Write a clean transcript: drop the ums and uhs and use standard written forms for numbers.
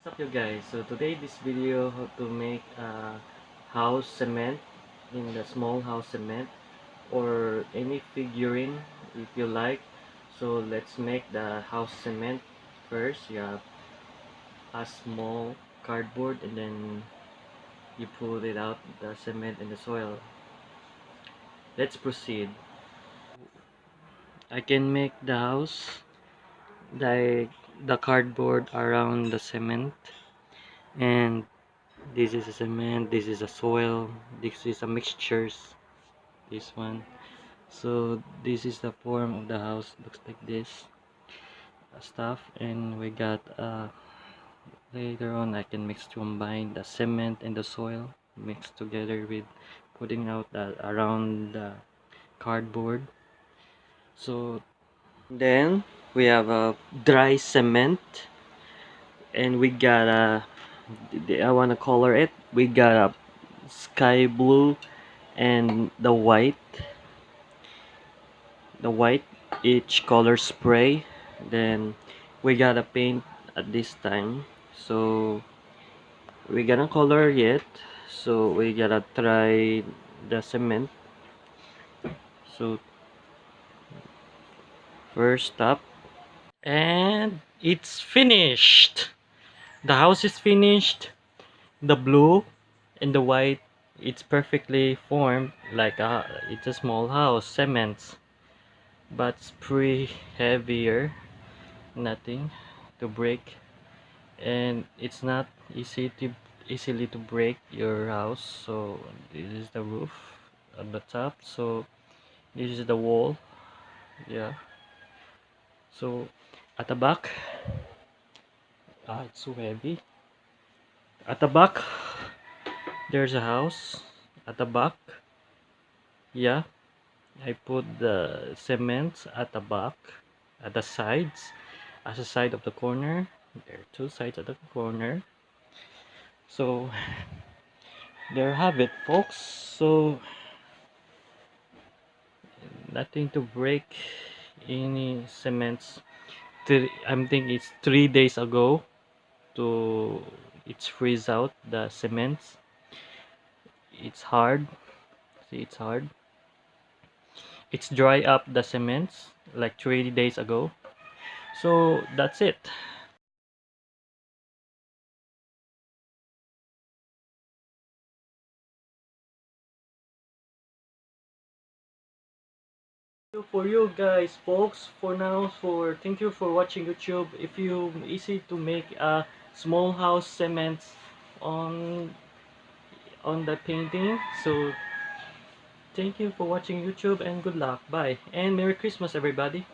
What's up you guys? So today this video how to make a house cement in the small house cement or any figurine if you like. So let's make the house cement first. You have a small cardboard and then you pull it out the cement in the soil. Let's proceed. I can make the house like the cardboard around the cement, and this is a cement, this is a soil, this is a mixtures, this one. So this is the form of the house, looks like this stuff. And we got later on I can combine the cement and the soil mixed together with putting out that around the cardboard. So then we have a dry cement, and we got a I want to color it. We got a sky blue and the white each color spray. Then we gotta paint at this time, so we gonna color yet, so we gotta try the cement. So first step, and it's finished. The house is finished. The blue and the white, it's perfectly formed like it's a small house cements, but it's pretty heavier, nothing to break, and it's not easily to break your house. So this is the roof on the top, so this is the wall. Yeah, so at the back, it's so heavy. At the back there's a house at the back. Yeah, I put the cement at the back, at the sides, as a side of the corner. There are two sides at the corner. So there have it, folks. So nothing to break any cements. I'm thinking it's 3 days ago to it's freeze out the cements. It's hard. See, it's hard. It's dry up the cements like 3 days ago. So that's it. For you guys, folks, for now, for thank you for watching YouTube. If you easy to make a small house cement on the painting. So thank you for watching YouTube, and good luck. Bye and Merry Christmas everybody.